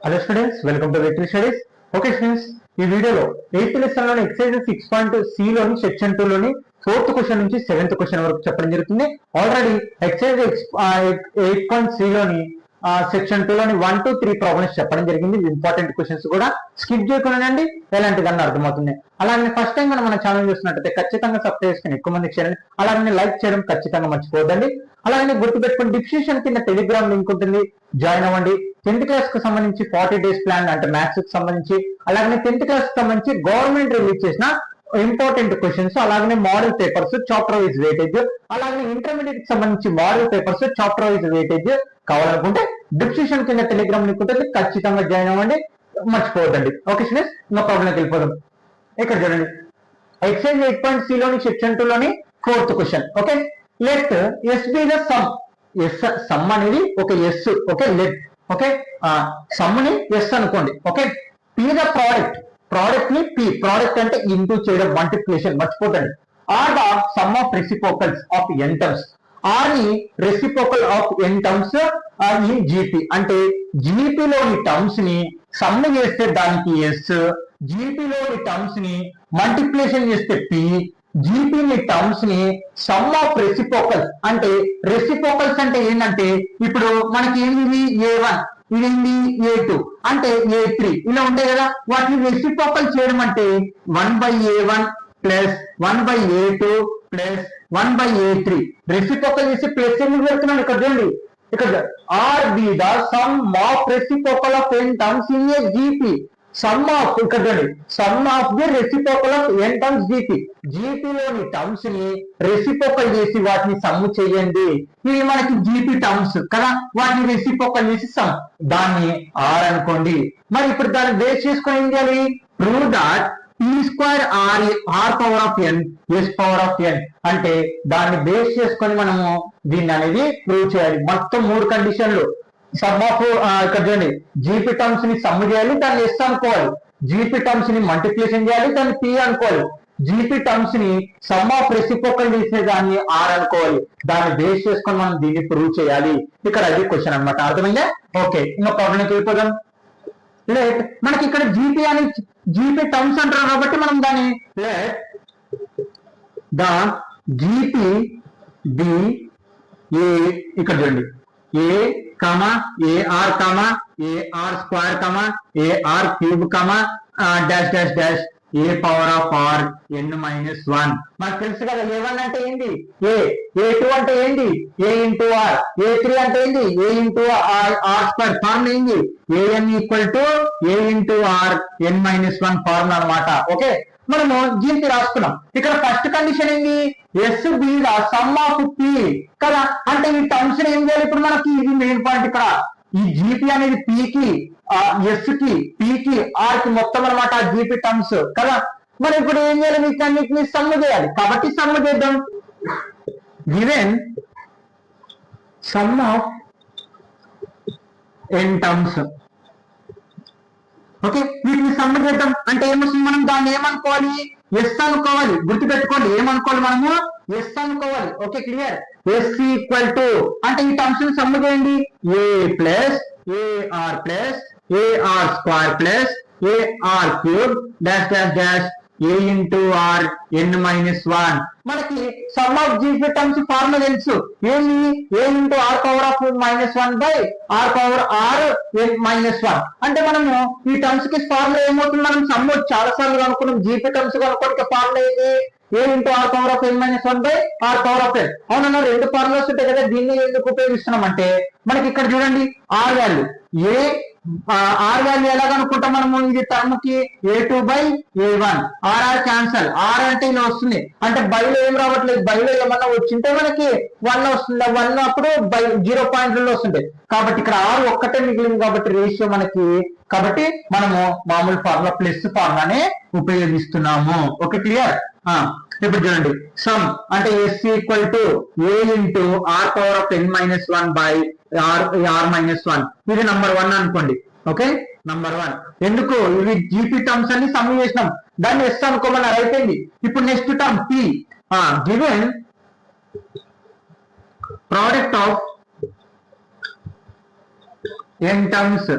Hello students, welcome to victory studies. Okay students, ఈ వీడియోలో 8th lesson లోని exercise 6.C లోని సెక్షన్ 2 లోని 4th క్వశ్చన్ నుంచి 7th క్వశ్చన్ వరకు చెప్పడం జరుగుతుంది. ఆల్రెడీ ఎక్సర్సైజ్ 8.C లోని సెక్షన్ 2 లోని 1 to 3 ప్రాబ్లమ్స్ చెప్పడం జరిగింది. ఇంపార్టెంట్ క్వశ్చన్స్ కూడా స్కిప్ చేయకుండానండి, ఎలాంటిదన్నా అర్థమవుతుంది. అలాగే ఫస్ట్ టైం మన ఛానల్ చూస్తున్నట్టయితే ఖచ్చితంగా సబ్స్క్రైబ్ చేసుకుని ఎక్కువ మందికి చేయండి. అలాగే లైక్ చేయడం ఖచ్చితంగా మర్చిపోవద్దండి. అలాగే గుర్తుపెట్టుకుని డిస్క్రిప్షన్ కింద టెలిగ్రామ్ లింక్ ఉంటుంది, జాయిన్ అవ్వండి. 10th క్లాస్ కు సంబంధించి 40 days ప్లాన్ అంటే మ్యాథ్స్ కి సంబంధించి, అలాగే 10th క్లాస్ కి సంబంధించి గవర్నమెంట్ రిలీజ్ చేసిన ఇంపార్టెంట్ క్వశ్చన్స్, అలాగే model papers chapter wise weightage, అలాగే ఇంటర్మీడియట్ కి సంబంధించి model papers chapter wise weightage కావాలనుకుంటే డిస్క్రిప్షన్ కింద టెలిగ్రామ్ లింక్ ఉంటుంది, ఖచ్చితంగా జాయిన్ అవ్వండి, మర్చిపోవద్దండి. ఓకే స్టూడెంట్స్, నో ప్రాబ్లంకి వెళ్ళిపోదాం. ఇక్కడ చూడండి, ఎక్సైజ్ 8.C లోని సెక్షన్ 2 లోని 4th question. Okay, let S be the sum. S sum అనేది ఒక S. Okay, let okay sum ని ఎస్ అనుకోండి. Okay, P the product, product ని పి, ప్రోడక్ట్ అంటే ఇంటూ చేయడం, మల్టిప్లికేషన్, మర్చిపోతండి. R the sum of reciprocals of N terms. R ని reciprocal of N terms in GP, అంటే జీపీ లోని terms ని సమ్ చేస్తే దానికి ఎస్, జీపీ లోని టర్మ్స్ ని మల్టిప్లికేషన్ చేస్తే పి, జీపీ ని టర్మ్స్ ని సమ్ ఆఫ్ రెసిప్రోకల్స్, అంటే రెసిప్రోకల్స్ అంటే ఏంటంటే ఇప్పుడు మనకి ఏంది A1, ఇదేంది A2, అంటే A3 ఇలా ఉంటాయి కదా, వాటిని రెసిప్రోకల్ చేయడం అంటే 1/A1 plus 1/A2 plus 1/A3 reciprocal చేసి ప్లస్ ఎందుకు పెడుతున్నాను ఇక్కడ చూడండి. ఇక్కడ R be the sum of reciprocal of N terms in a GP. Sum of, ఇక్కడ చూడండి, sum of the reciprocal of N terms GP. GP లోని టర్మ్స్ ని రెసిప్రోకల్ చేసి వాటిని సమ్ చేయండి. ఇవి మనకి జీపీ టర్మ్స్ కదా, వాటిని రెసిప్రోకల్ చేసి సమ్, దాన్ని ఆర్ అనుకోండి. మరి ఇప్పుడు దాన్ని బేస్ చేసుకొని ఏం చేయాలి? Prove that P square R power of N S power of ఎన్, అంటే దాన్ని బేస్ చేసుకొని మనము దీన్ని అనేది ప్రూవ్ చేయాలి. మొత్తం 3 కండిషన్లు. సమ్ ఆఫ్, ఇక్కడ చూడండి, జీపీ టర్మ్స్ ని సమ్ చేయాలి, దాన్ని ఎస్ అనుకోవాలి. జీపీ టర్మ్స్ ని మల్టిప్లికేషన్ చేయాలి, దాన్ని పి అనుకోవాలి. జీపీ టర్మ్స్ ని సమ్ ఆఫ్ రెసిప్రోకల్ చేసే దాన్ని ఆర్ అనుకోవాలి. దాన్ని బేస్ చేసుకొని మనం దీన్ని ప్రూవ్ చేయాలి. ఇక్కడ అది క్వశ్చన్ అనమాట. అర్థమైందా? ఓకే, ఇంకా ప్రాబ్లంకి వెళ్ళిపోదాం. లెట్ మనకి ఇక్కడ జీపీ అని జీపీ టర్మ్స్ అంటారు కాబట్టి మనం దాన్ని let the GP be A, ఇక్కడ చూడండి, A comma AR comma AR square comma AR cube comma dash dash dash A power of R N minus 1. మనకు తెలుసు కదా, A1 అంటే ఏంటి ఏ, A2 అంటే ఏంటి ఏ ఇంటూ ఆర్, A3 అంటే ఏంటి ఏ ఇంటూ ఆర్ స్క్వేర్. ఫార్ములా ఏంటి? A n equal to a into are N minus 1 formula అనమాట. ఓకే, మనము జీపీ రాసుకున్నాం. ఇక్కడ ఫస్ట్ కండిషన్ ఏంటి? S be the sum of P కదా, అంటే ఈ టర్మ్స్ ఏం చేయాలి ఇప్పుడు మనకి? ఇది మెయిన్ పాయింట్. ఇక్కడ ఈ జీపీ అనేది పి కి, ఎస్ కి, పి కి, ఆర్ కి మొత్తం అనమాట జీపీ టర్మ్స్ కదా. మరి ఇప్పుడు ఏం చేయాలి? వీటన్నిటిని సమ్ చేయాలి. కాబట్టి సమ్ చేద్దాం. Given sum of N terms. Okay, వీటిని సమ్ చేద్దాం అంటే ఏమొస్తుంది? మనం దాన్ని ఏమనుకోవాలి? ఎస్ అనుకోవాలి. గుర్తుపెట్టుకోండి, ఏమనుకోవాలి మనము? ఎస్ అనుకోవాలి. Okay, clear. S equal to అంటే ఈ టర్మ్స్ ని సమ్ చేయండి. A plus AR plus AR square plus AR cube dash dash dash A into are N minus 1. మనకి sum of GP terms formula తెలుసు. ఏంటి? ఏ into are power of -1 by are power R N minus 1. అంటే మనము ఈ terms కి formula ఏమవుతుంది? మనం sum చాలా సార్లు కనుక్కున్నాం. జీపీ టర్మ్స్ కనుక్కోవడానికి ఫార్ములా ఏంటి? ఏ into are power of N minus 1 by are power of N. అవునన్నా, 2 ఫార్ములాస్ ఉంటాయి కదా, దీన్ని ఎందుకు ఉపయోగిస్తున్నాం అంటే మనకి ఇక్కడ చూడండి, ఆర్ వాల్యూ ఏ, ఆర్ వాల్యూ ఎలా కనుక్కుంటాం మనము? ఇది టర్మ్ కి A2 by A1, are cancel, are అంటే ఇలా వస్తుంది, అంటే బైలో ఏం రావట్లేదు. బైలో ఏమన్నా వచ్చింటే మనకి 1 వస్తుంది, 1 అప్పుడు బై 0 పాయింట్లలో వస్తుంటాయి. కాబట్టి ఇక్కడ ఆర్ ఒక్కటే మిగిలింది కాబట్టి రేషియో మనకి, కాబట్టి మనము మామూలు ఫార్ములా ప్లస్ ఫార్ములానే ఉపయోగిస్తున్నాము. Okay, clear. ఇప్పుడు చూడండి, సమ్ అంటే S equal to a into are power of N minus 1 by r minus 1. ఇది నంబర్ 1 అనుకోండి. Okay, number 1. ఎందుకు? ఇవి జీపీ టర్మ్స్ అన్ని సమ్ చేసినాం, దాన్ని ఎస్ అనుకోమన్నారు, అయిపోయింది. ఇప్పుడు next term P. Given product of N terms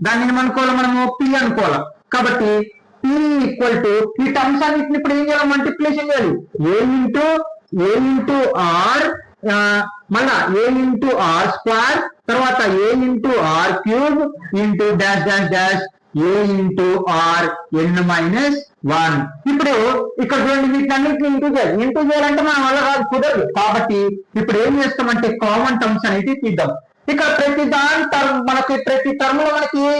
దాన్ని ఏమనుకోవాలి మనము p అనుకోవాలి. కాబట్టి p ఈక్వల్ టు ఈ టర్మ్స్ అన్నిటిని ఇప్పుడు ఏం చేయాలి, మల్టిప్లికేషన్ చేయాలి. a ఇంటూ ఆర్, మళ్ళా a ఇంటూ ఆర్ స్క్వేర్, తర్వాత a into r cube into dash dash dash a into r n minus 1. ఇప్పుడు ఇక్కడ చూడండి, వీటన్నిటిని ఇంటూ చేయాలంటే మన వల్ల కాదు, కుదరదు. కాబట్టి ఇప్పుడు ఏం చేస్తామంటే కామన్ టర్మ్స్ అనేది తీద్దాం. ఇక్కడ ప్రతి ప్రతి టర్మ్ లో మనకి ఏ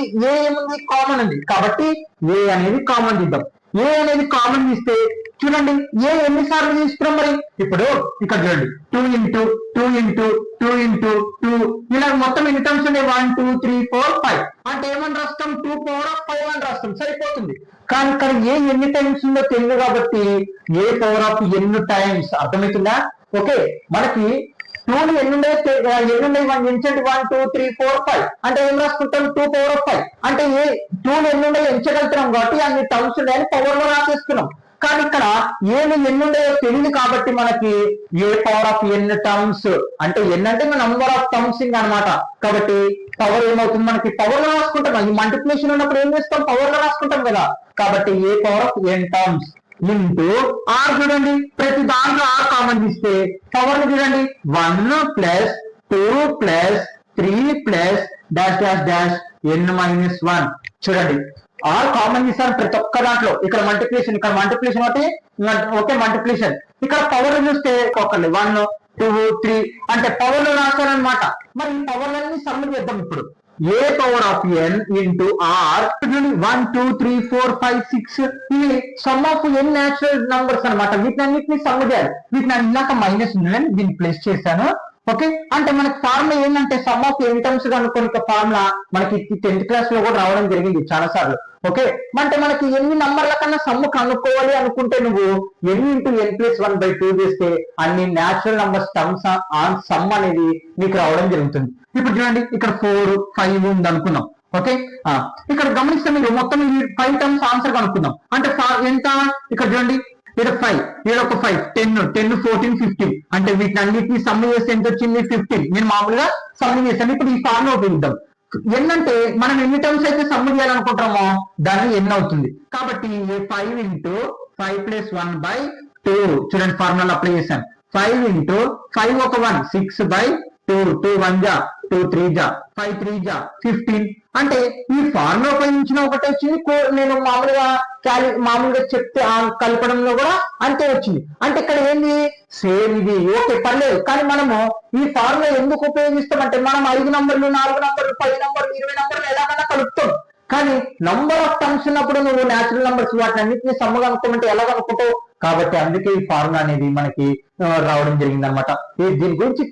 ఏముంది, కామన్ ఉంది. కాబట్టి ఏ అనేది కామన్ తీద్దాం. ఏ అనేది కామన్ తీస్తే చూడండి ఏ ఎన్నిసార్లు తీసుకున్నాం మరి. ఇప్పుడు ఇక్కడ చూడండి 2 ఇంటూ 2 ఇంటూ 2 ఇంటూ 2 ఇలా మొత్తం ఎన్ని టర్మ్స్ ఉన్నాయి, 1 2 3 4 5. అంటే ఏమని రాస్తాం, 2 పవర్ ఆఫ్ 5 అని రాస్తాం, సరిపోతుంది. కానీ ఇక్కడ ఏ ఎన్ని టైమ్స్ ఉందో తెలియదు కాబట్టి ఏ పవర్ ఆఫ్ ఎన్ని టైమ్స్, అర్థమవుతుందా? ఓకే, మనకి 2 ఎన్నున్నాయి 1 2 3 4 5 అంటే ఏం రాసుకుంటాం, 2 పవర్ ఆఫ్ 5 అంటే ఏ 2 ఎన్నున్నాయి ఎంచగలుగుతున్నాం కాబట్టి అన్ని టర్మ్స్ ఉన్నాయని పవర్ లో రాసేస్తున్నాం. కానీ ఇక్కడ ఏమి ఎన్నుండేదో తెలియదు కాబట్టి మనకి a power of n terms అంటే ఎన్ అంటే నంబర్ ఆఫ్ టర్మ్స్ అనమాట. కాబట్టి పవర్ ఏమవుతుంది, మనకి పవర్ లో రాసుకుంటాం. ఈ మల్టిప్లికేషన్ ఉన్నప్పుడు ఏం చేస్తాం, పవర్ లో రాసుకుంటాం కదా. కాబట్టి A power of N terms into R. చూడండి ప్రతి దాంట్లో ఆర్ కామన్ తీస్తే పవర్ చూడండి 1 plus 2 plus 3 plus dash dash dash n minus 1. చూడండి ఆర్ కామన్ తీస్తారు ప్రతి ఒక్క దాంట్లో. ఇక్కడ మల్టిప్లికేషన్ ఒకటి, ఓకే మల్టిప్లికేషన్. ఇక్కడ పవర్ చూస్తే ఒకటి 1 2 3 అంటే పవర్ లో రాశారనమాట. మరి ఈ పవర్లన్నీ సమ్ చేద్దాం. ఇప్పుడు A power of N into R 1 2 3 4 5 6 ఇవి sum of N natural numbers అనమాట. వీటినన్నిటిని సమ్ చేయాలి. వీటిని ఇందాక మైనస్ ఉందని దీన్ని ప్లస్ చేశాను. ఓకే, అంటే మనకి ఫార్ములా ఏంటంటే సమ్ ఆఫ్ ఎన్ టర్మ్స్ కనుక్కొని ఫార్ములా మనకి 10th క్లాస్ లో కూడా రావడం జరిగింది చాలా సార్లు. ఓకే, అంటే మనకి ఎన్ని నంబర్ల కన్నా సమ్ కనుక్కోవాలి అనుకుంటే నువ్వు n ఇంటూ n ప్లస్ 1/2 చేస్తే అన్ని natural numbers terms on some అనేది మీకు రావడం జరుగుతుంది. ఇప్పుడు చూడండి ఇక్కడ 4 5 ఉంది అనుకుందాం. ఓకే, ఇక్కడ గమనిస్తే మీరు మొత్తం ఈ 5 టర్మ్స్ ఆన్సర్ కనుక్కుందాం. అంటే ఎంత, ఇక్కడ చూడండి ఇక్కడ 5, ఇక్కడ ఒక 5 10 14 15 అంటే వీటిని అన్నిటిని సమ్ చేస్తే ఎంత వచ్చింది 15. నేను మామూలుగా సమ్ చేస్తాను. ఇప్పుడు ఈ ఫార్ములా ఉపయోగిద్దాం. ఎన్ అంటే మనం ఎన్ని టర్మ్స్ అయితే సమ్ చేయాలనుకుంటామో దాన్ని ఎన్ అవుతుంది. కాబట్టి 5 ఇంటూ 5 ప్లస్ 1/2 చూడండి ఫార్ములా అప్లై చేశాను. 5 ఇంటూ 5 ఒక 1 6/2 2 1 జా 2 3 జా 5 3 జా 15 అంటే ఈ ఫార్ములా ఉపయోగించిన ఒకటి వచ్చింది. నేను మామూలుగా చెప్తే కలపడంలో కూడా అంతే వచ్చింది. అంటే ఇక్కడ ఏంది సేమ్ ఇది. ఓకే పర్లేదు. కానీ మనము ఈ ఫార్ములా ఎందుకు ఉపయోగిస్తామంటే మనం 5 నంబర్లు 4 నంబర్లు 10 నంబర్లు 20 నంబర్లు ఎలాగైనా కలుపుతాం. కానీ నంబర్ ఆఫ్ టర్మ్స్ ఉన్నప్పుడు నువ్వు న్యాచురల్ నంబర్స్ వాటిని అన్నింటినీ సమ్ కనుక్కోమంటే ఎలా కనుక్కుంటావు. కాబట్టి అందుకే ఈ ఫార్ములా అనేది మనకి రావడం జరిగింది అనమాట. దీని గురించి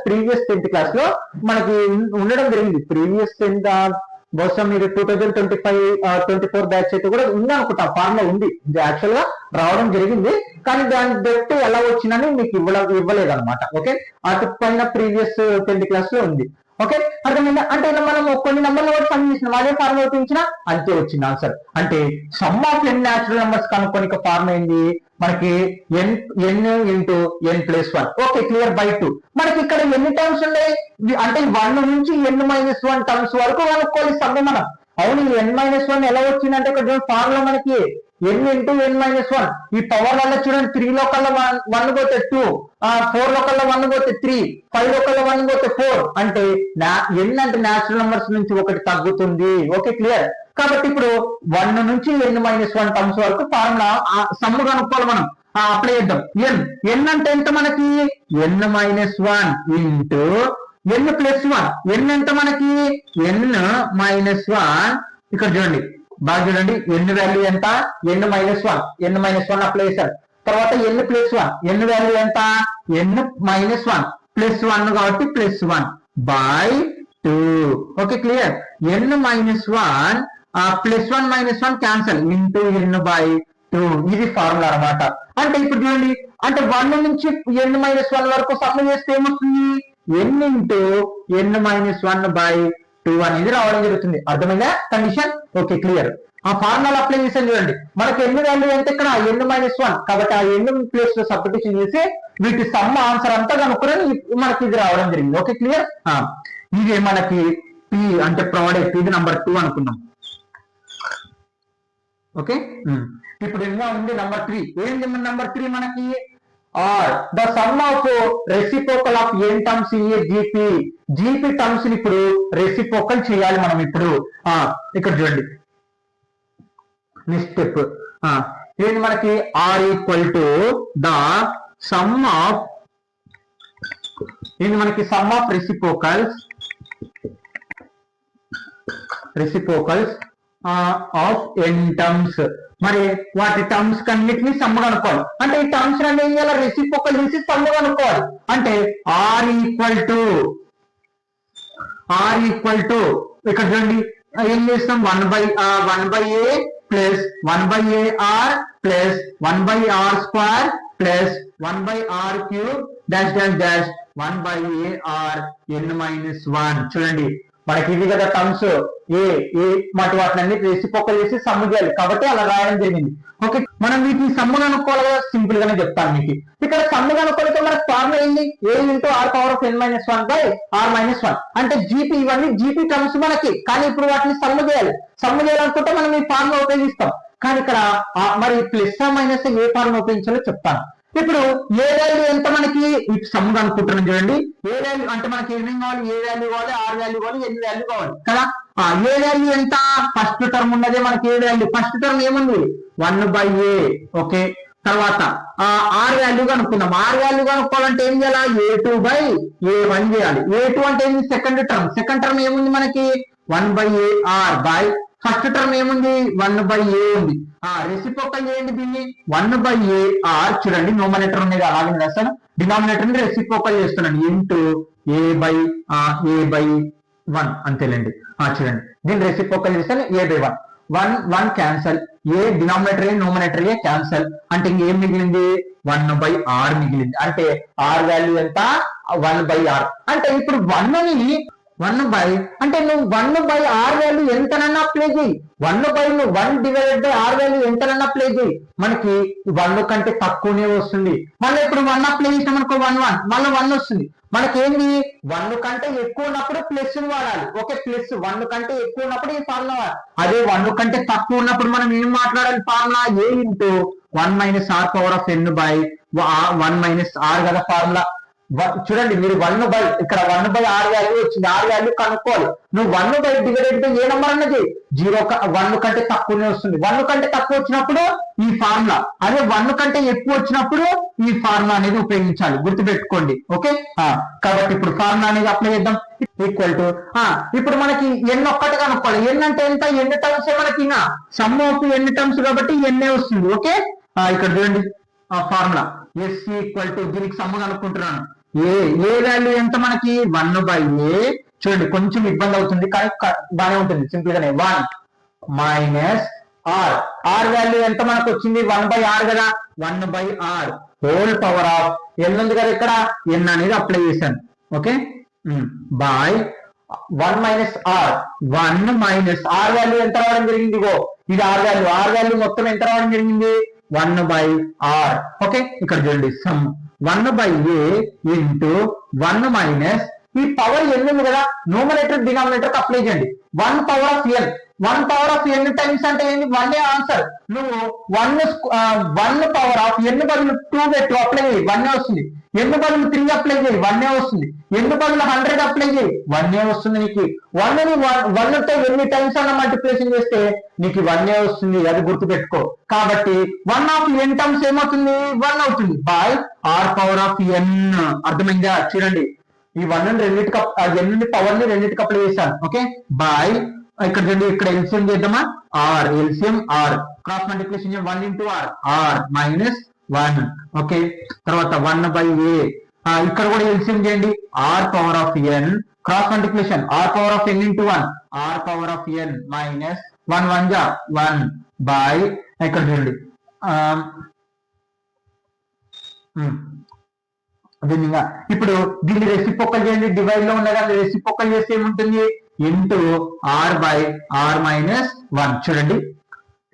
ప్రీవియస్ 10th క్లాస్ లో మనకి ఉండడం జరిగింది. ప్రీవియస్ 10th బహుశా మీరు 2025-24 బ్యాచ్ అయితే కూడా ఉంది అనుకుంటా. ఫార్ములా ఉంది, యాక్చువల్ గా రావడం జరిగింది. కానీ దాని డెప్త్ ఎలా వచ్చిందని మీకు ఇవ్వలేదు అనమాట. ఓకే, అటు పైన ప్రీవియస్ 10th క్లాస్ లో ఉంది. ఓకే, అర్థమైందా? అంటే మనం కొన్ని నంబర్లు కూడా సమ్ చేసినాం, అదే ఫార్ములా ఉపయోగించినా అంతే వచ్చింది ఆన్సర్. అంటే sum of N natural numbers కనుక్కొని ఫార్ములా ఏంది మనకి n into n plus 1. Okay clear, by 2. మనకి ఇక్కడ ఎన్ని టర్మ్స్ ఉన్నాయి అంటే 1 నుంచి n మైనస్ 1 టర్మ్స్ వరకు కనుక్కోవాలి సమ్ మనం. అవును, ఈ n మైనస్ 1 ఎలా వచ్చిందంటే ఇక్కడ ఫార్ములా మనకి n ఇంటూ n మైనస్ 1. ఈ పవర్ వల్ల చూడండి 3 లో కల్లా 1 పోతే 2, 4 లో కల్లా 1 పోతే 3, 5 లో కల్లా 1 పోతే 4 అంటే n అంటే న్యాచురల్ నంబర్స్ నుంచి ఒకటి తగ్గుతుంది. Okay clear. కాబట్టి ఇప్పుడు 1 నుంచి n మైనస్ 1 టర్మ్స్ వరకు ఫార్ములా సమ్ కనుక్కోవాలి మనం. అప్లై చేద్దాం. n అంటే ఎంత మనకి n minus 1 into n plus 1. n ఎంత మనకి n మైనస్ 1. ఇక్కడ చూడండి బాగా చూడండి, n వాల్యూ ఎంత n మైనస్ 1 అప్లై చేశారు. తర్వాత n ప్లస్ 1, n వాల్యూ ఎంత n మైనస్ 1 ప్లస్ 1 కాబట్టి plus 1 by 2. Okay clear. n minus 1 plus 1 minus 1 cancel into n by 2. ఇది ఫార్ములా అనమాట. అంటే ఇప్పుడు చూడండి, అంటే 1 నుంచి n మైనస్ 1 వరకు సమ్ చేస్తే ఏమొస్తుంది n into n minus 1 by 2 అనేది రావడం జరుగుతుంది. అర్థమైందా కండిషన్? Okay clear. ఆ ఫార్ములా అప్లై చేసాను చూడండి, మనకి n వాల్యూ ఎంత ఇక్కడ n మైనస్ 1 కాబట్టి ఆ n ప్లేస్ లో సబ్స్టిట్యూషన్ చేసి వీటి సమ్ ఆన్సర్ అంతా కనుక్కుని మనకి ఇది రావడం జరిగింది. Okay clear. ఇది మనకి పి అంటే ప్రోడక్ట్, ఇది నంబర్ 2 అనుకున్నాం. ఓకే, ఇప్పుడు ఇంకా ఉంది నంబర్ 3. ఏంటి నంబర్ 3 మనకి? R the sum of reciprocal of N terms in a GP. GP terms ని ఇప్పుడు రెసిప్రోకల్ చేయాలి మనం ఇప్పుడు. ఇక్కడ చూడండి నెక్స్ట్ స్టెప్ ఏంటి మనకి? Are equal to the sum of ఏంటి మనకి? Sum of reciprocals of N terms. మరి వాటి టర్మ్స్ కన్నిటిని సమ్ కనుక్కోవాలి. అంటే ఈ టర్మ్స్ అన్ని ఏం చేయాలి? రెసిప్రోకల్ చేసి సమ్ కనుక్కోవాలి. అంటే ఆర్ ఈక్వల్ టు ఇక్కడ చూడండి ఏం చేస్తాం? 1/a plus 1/ar plus 1/r² plus 1/r³ dash dash dash 1/ar n-1. చూడండి మనకి ఇది కదా టర్మ్స్ ఏ మాట వాటిని రెసిప్రోకల్ చేసి సమ్ చేయాలి కాబట్టి అలా రాయడం జరిగింది. ఓకే, మనం వీటిని సమ్ కనుక్కోవాలి కదా, సింపుల్ గానే చెప్తాను మీకు. ఇక్కడ సమ్ కనుక్కోవాలంటే మనకు ఫార్ములా ఏంది? a ఇంటూ r⁻n-1/r-1 అంటే జీపీ. ఇవన్నీ జీపీ టర్మ్స్ మనకి, కానీ ఇప్పుడు వాటిని సమ్ చేయాలి. సమ్ చేయాలనుకుంటే మనం ఈ ఫార్ములా ఉపయోగిస్తాం. కానీ ఇక్కడ మరి ప్లస్ మైనస్ ఏ ఫార్ములా ఉపయోగించాలో చెప్తాను. ఇప్పుడు ఏ వాల్యూ ఎంత మనకి? సమ్ అనుకుంటున్నాం చూడండి. ఏ వాల్యూ అంటే మనకి ఏమేం కావాలి? ఏ వాల్యూ కావాలి, ఆర్ వాల్యూ కావాలి, ఎన్ వాల్యూ కావాలి కదా. ఏ వాల్యూ ఎంత? ఫస్ట్ టర్మ్ ఉన్నదే మనకి ఏ వాల్యూ. ఫస్ట్ టర్మ్ ఏముంది? 1/a. ఓకే, తర్వాత ఆర్ వాల్యూ కనుక్కుందాం. ఆర్ వాల్యూ కనుక్కోవాలంటే ఏం చేయాలి? a2/a1 చేయాలి. a2 అంటే ఏంటి? Second term. సెకండ్ టర్మ్ ఏముంది మనకి? 1/ar బై ఫస్ట్ టర్మ్ ఏముంది? 1/a ఉంది. రెసిప్రోకల్ చేయండి దీన్ని. 1/ar చూడండి, న్యూమరేటర్ అనేది అలాగే రాస్తాను, డినామినేటర్ ని రెసిప్రోకల్ చేస్తున్నాను. ఇంటూ a/1 అంతేలేండి. చూడండి దీన్ని రెసిప్రోకల్ చేస్తాను. a/1 1 cancel. A denominator numerator cancel అంటే ఇంకేం మిగిలింది? 1/r మిగిలింది. అంటే ఆర్ వాల్యూ ఎంత? 1/r. అంటే ఇప్పుడు 1 అంటే నువ్వు 1/r వాల్యూ ఎంతనన్నా ప్లే చేయి. 1 డివైడెడ్ బై ఆర్ వాల్యూ ఎంతనన్నా ప్లే చేయి, మనకి 1 కంటే తక్కువనే వస్తుంది. మళ్ళీ ఇప్పుడు 1 ప్లే చేసినాం అనుకో 1 మళ్ళీ 1 వస్తుంది. మనకి ఏంది? 1 కంటే ఎక్కువ ఉన్నప్పుడు ప్లస్ వాడాలి. ఓకే, ప్లస్ 1 కంటే ఎక్కువ ఉన్నప్పుడు ఈ ఫార్ములా వాడాలి. అదే 1 కంటే తక్కువ ఉన్నప్పుడు మనం ఏం మాట్లాడాలి? ఫార్ములా a ఇంటూ 1-r⁻1 కదా ఫార్ములా. చూడండి మీరు 1/, ఇక్కడ 1/r వాల్యూ వచ్చింది. ఆర్ వాల్యూ కనుక్కోవాలి. నువ్వు 1/, డివైడెడ్ బై ఏ నంబర్ అన్నది 1 కంటే తక్కువనే వస్తుంది. 1 కంటే తక్కువ వచ్చినప్పుడు ఈ ఫార్ములా, అదే 1 కంటే ఎక్కువ వచ్చినప్పుడు ఈ ఫార్ములా అనేది ఉపయోగించాలి. గుర్తుపెట్టుకోండి. ఓకే, కాబట్టి ఇప్పుడు ఫార్ములా అనేది అప్లై చేద్దాం. ఈక్వల్ టు ఇప్పుడు మనకి ఎన్ ఒక్కటి కనుక్కోవాలి. ఎన్ అంటే ఎంత? ఎన్ని టర్మ్స్ మనకి సమ్ ఆఫ్ ఎన్ని టర్మ్స్ కాబట్టి ఎన్నే వస్తుంది. ఓకే, ఇక్కడ చూడండి ఫార్ములా ఎస్ ఈక్వల్ టు దీనికి సమ్ కనుక్కుంటున్నాను. ఏ వాల్యూ ఎంత మనకి? 1/a. చూడండి కొంచెం ఇబ్బంది అవుతుంది కానీ బాగానే ఉంటుంది, సింపుల్ గానే. 1 మైనస్ ఆర్. ఆర్ వాల్యూ ఎంత మనకు వచ్చింది? 1/r కదా. 1/r whole power of n ఉంది కదా, ఇక్కడ ఎన్ అనేది అప్లై చేశాను. Okay, by 1 minus r. 1 minus r value ఎంత రావడం జరిగింది? ఇగో ఇది ఆర్ వాల్యూ. ఆర్ వాల్యూ మొత్తం ఎంత రావడం జరిగింది? 1/r. ఓకే, ఇక్కడ చూడండి సమ్ 1/a ఇంటూ 1 మైనస్ ఈ పవర్ ఎన్ ఉంది కదా, న్యూమరేటర్ డినామినేటర్ అప్లై చేయండి. 1 power of n. 1 power of n times అంటే ఏంటి? 1 ఆన్సర్. నువ్వు 1 పవర్ ఆఫ్ ఎన్ బదులు 2 పెట్టు, అప్లై చేయి, 1 వస్తుంది. ఎన్ బదులు 3 అప్లై చేయి, 1 వస్తుంది. ఎన్ బదులు 100 అప్లై చేయి, 1 వస్తుంది. నీకు 1 తో ఎన్ని టైమ్స్ అన్న మల్టిప్లికేషన్ చేస్తే నీకు 1 వస్తుంది. అది గుర్తుపెట్టుకో. కాబట్టి 1 ఆఫ్ ఎన్ టర్మ్స్ ఏమవుతుంది? 1 అవుతుంది. బై ఆర్ పవర్ ఆఫ్ ఎన్. అర్థమైందా? చూడండి ఈ 1 రెండింటికి ఎన్ పవర్ ని రెండింటికి అప్లై చేశాను. ఓకే, బై ఇక్కడ చూడండి, ఇక్కడ ఎల్సిఎం చేద్దామా? R LCM r cross multiplication 1 into r minus 1. Okay, తర్వాత 1/a. ఇక్కడ కూడా ఎల్సిఎం చేయండి. R power of n cross multiplication r power of N into 1 r power of N minus 1 1 జా 1 బై ఇక్కడ చూడండి ఇప్పుడు దీన్ని రెసిప్రోకల్ చేయండి. డివైడ్ లో ఉన్నదాన్ని రెసిప్రోకల్ చేస్తే ఏముంటుంది? Into r/r-1. చూడండి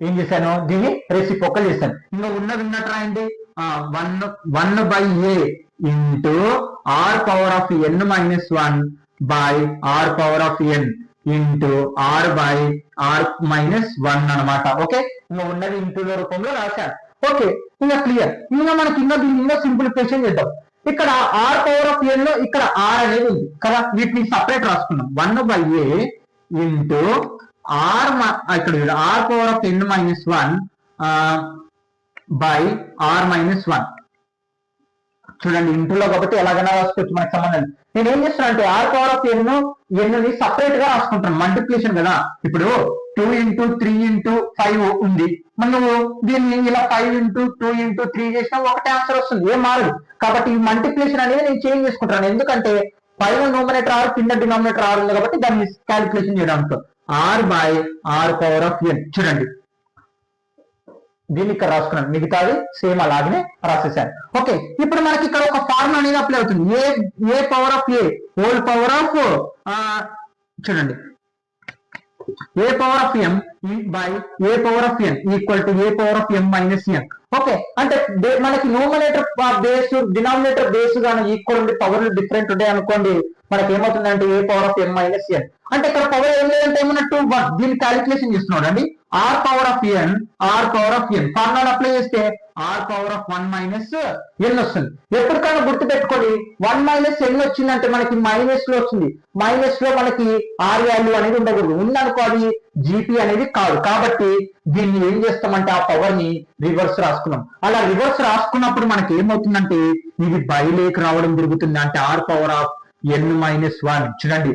ఏం చేశాను? దీన్ని రెసిప్రోకల్ చేశాను. ఇంకా ఉన్నది ఉన్నట్టు రాయండి. 1/a into are power of n-1 by are power of n. Into r by r minus 1 అనమాట. ఓకే, ఇంకా ఉన్నది ఇంటూల రూపంలో రాశాను. ఓకే, ఇంకా క్లియర్. ఇంకా మనకి ఇంకా దీన్ని సింప్లిఫికేషన్ చేద్దాం. ఇక్కడ ఆర్ పవర్ ఆఫ్ ఎన్ లో ఇక్కడ ఆర్ అనేది ఉంది కదా, వీటిని సపరేట్ రాసుకున్నాం. 1/a ఇంటూ ఆర్, ఇక్కడ r power of N minus 1 by r minus 1. చూడండి ఇంటూలో కాబట్టి ఎలాగైనా రాసుకోవచ్చు, మనకు సంబంధం. నేను ఏం చేస్తాను అంటే ఆర్ పవర్ ఆఫ్ ఎన్ ని సపరేట్ గా రాసుకుంటాను, మల్టిప్లికేషన్ కదా. ఇప్పుడు 2 ఇంటూ 3 ఇంటూ 5 ఉంది, మనం దీన్ని ఇలా 5 ఇంటూ 2 ఇంటూ 3 చేసినా ఒకటే ఆన్సర్ వస్తుంది, ఏం మారదు. కాబట్టి ఈ మల్టిప్లికేషన్ అనేది నేను చేంజ్ చేసుకుంటాను, ఎందుకంటే పైన నోమినేటర్ ఆర్ కింద డినామినేటర్ ఆర్ ఉంది కాబట్టి దాన్ని క్యాలిక్యులేషన్ చేయడానికి. R by are power of ఎన్. చూడండి దీన్ని ఇక్కడ రాసుకున్నాను, మిగతాది సేమ్ అలాగనే రాసేసాను. ఓకే, ఇప్పుడు మనకి ఇక్కడ ఒక ఫార్ములా అనేది అప్లై అవుతుంది. A power of a whole power of, చూడండి a power of m by a power of n equal to a power of m minus n. Okay, అంటే మనకి నోమినేటర్ బేస్ డినామినేటర్ బేస్ గానీ equal ఉండి పవర్లు different ఉంటాయి అనుకోండి, మనకి ఏమవుతుందంటే a power of m minus n. అంటే ఇక్కడ పవర్ ఏం లేదంటే ఏమన్నట్టు 1, దీన్ని క్యాలిక్యులేషన్ చేస్తున్నాడు అండి. R power of n, r power of n formula apply చేస్తే r power of 1 minus n వస్తుంది. ఎప్పటికైనా గుర్తు పెట్టుకోండి, 1 మైనస్ ఎన్ వచ్చిందంటే మనకి మైనస్ లో వస్తుంది. మైనస్ లో మనకి ఆర్ వాల్యూ అనేది ఉండకూడదు, ఉందనుకో అది జీపీ అనేది కాదు. కాబట్టి దీన్ని ఏం చేస్తామంటే ఆ పవర్ ని రివర్స్ రాసుకున్నాం. అలా రివర్స్ రాసుకున్నప్పుడు మనకి ఏమవుతుందంటే ఇది బైలేక్ రావడం జరుగుతుంది, అంటే r power of N minus 1. చూడండి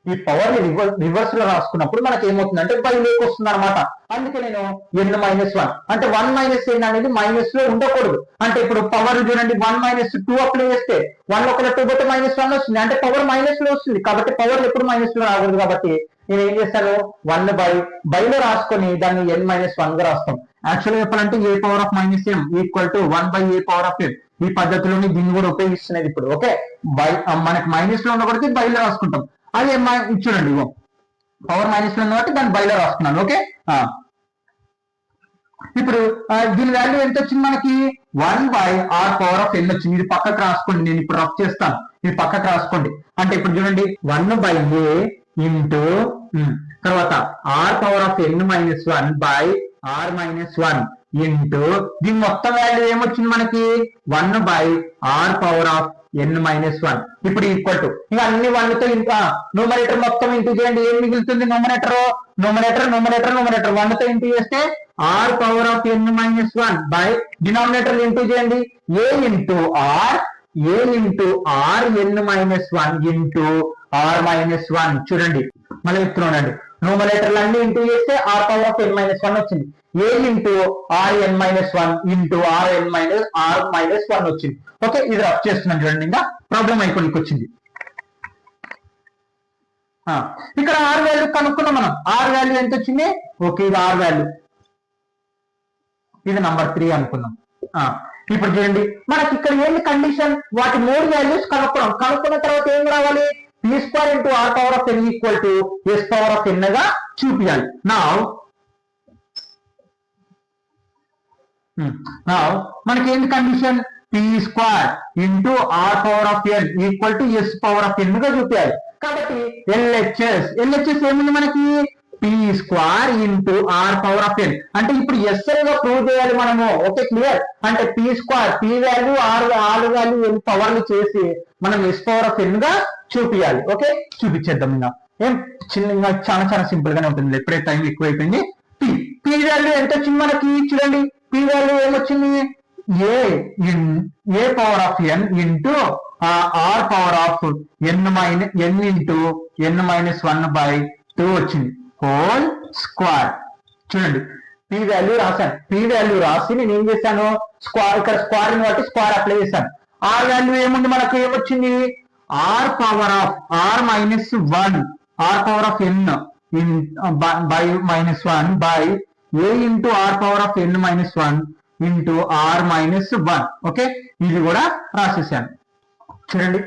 ఈ పవర్ ని రివర్స్ లో రాసుకున్నప్పుడు మనకి ఏమవుతుందంటే బైలేక్ వస్తుంది అనమాట. అందుకే నేను ఎన్ మైనస్ 1 అంటే 1 మైనస్ ఎన్ అనేది మైనస్ లో ఉండకూడదు. అంటే ఇప్పుడు పవర్ చూడండి 1 మైనస్ 2 అప్లై చేస్తే 1 ఒకటి 2 పోతే -1 వస్తుంది, అంటే పవర్ మైనస్ లో వస్తుంది. కాబట్టి పవర్ ఎప్పుడు మైనస్ లో రాకూడదు. కాబట్టి నేను ఏం చేస్తాను 1 బైలో రాసుకొని దాన్ని ఎన్ మైనస్ 1 గా రాస్తాం. యాక్చువల్గా చెప్పాలంటే a power of minus m equal to 1 by a power of n. ఈ పద్ధతిలోని దీన్ని కూడా ఉపయోగిస్తున్నది ఇప్పుడు. ఓకే, మనకి మైనస్ లో ఉన్నప్పటికీ బైలో రాసుకుంటాం. అదే చూడండి పవర్ మైనస్ లో ఉంది కాబట్టి దాన్ని బైలో రాసుకున్నాను. ఓకే, ఇప్పుడు దీని వాల్యూ ఎంత వచ్చింది మనకి 1 బై ఆర్ పవర్ ఆఫ్ ఎన్ వచ్చింది. ఇది పక్కకు రాసుకోండి, నేను ఇప్పుడు రఫ్ చేస్తాను, ఇది పక్కకు రాసుకోండి. అంటే ఇప్పుడు చూడండి 1 బై ఏ ఇంటూ తర్వాత r power of N minus 1 by r minus 1 into దీని మొత్తం వాల్యూ ఏమొచ్చింది మనకి 1 by are power of N minus 1. ఇప్పుడు ఈక్వల్ టు ఇంకా అన్ని 1 తో ఇంకా న్యూమరేటర్ మొత్తం ఇంటూ చేయండి, ఏం మిగులుతుంది నోమినేటర్ 1 తో ఇంటూ చేస్తే r power of N minus 1 by denominator into చేయండి a into are N minus 1 into r minus 1. చూడండి మళ్ళీ చెప్తున్నానండి, న్యూమరేటర్లు అన్ని ఇంటూ చేస్తే r power of N minus 1 వచ్చింది. A into are N minus 1 into r minus 1 వచ్చింది. ఓకే, ఇది రఫ్ చేస్తున్నాను చూడండి, ఇంకా ప్రాబ్లం అయిపోయికి వచ్చింది. ఇక్కడ ఆర్ వాల్యూ కనుక్కున్నాం మనం. ఆర్ వాల్యూ ఎంత వచ్చింది? ఓకే, ఇది ఆర్ వాల్యూ, ఇది నంబర్ 3 అనుకున్నాం. ఇప్పుడు చూడండి మనకి ఇక్కడ ఏంటి కండిషన్, వాటి 3 వాల్యూస్ కనుక్కున్న తర్వాత ఏం రావాలి, p square into are power of n equal to s power of n గా చూపించాలి. నా మనకి ఏంటి condition, p square into are power of n equal to s power of n గా చూపించాలి. కాబట్టి ఎల్హెచ్ఎస్ ఏముంది మనకి, p square into are power of ఎన్. అంటే ఇప్పుడు ఎస్ఐ గా ప్రూవ్ చేయాలి మనము. Okay, clear. అంటే p square, p value r value n పవర్లు చేసి మనం ఎస్ పవర్ ఆఫ్ ఎన్ గా చూపించాలి. ఓకే, చూపించేద్దాం. ఇంకా ఏం చిన్న చాలా సింపుల్ గానే ఉంటుంది, ఎప్పుడైతే టైం ఎక్కువ అయిపోయింది. p వాల్యూ ఎంత వచ్చింది మనకి, చూడండి p వాల్యూ ఏమొచ్చింది, a power of N into are power of N into n minus 1 by 2 వచ్చింది హోల్ స్క్వేర్. చూడండి p వాల్యూ రాశాను, p వాల్యూ రాసి నేను ఏం చేశాను, ఇక్కడ స్క్వేర్ ని బట్టి స్క్వేర్ అప్లై చేశాను. ఆర్ వాల్యూ ఏముంది మనకు, ఏమొచ్చింది r power of r minus 1 r power of n by minus 1 by a into are power of N minus 1 into r minus 1. Okay, ఇది కూడా రాసేసాను. చూడండి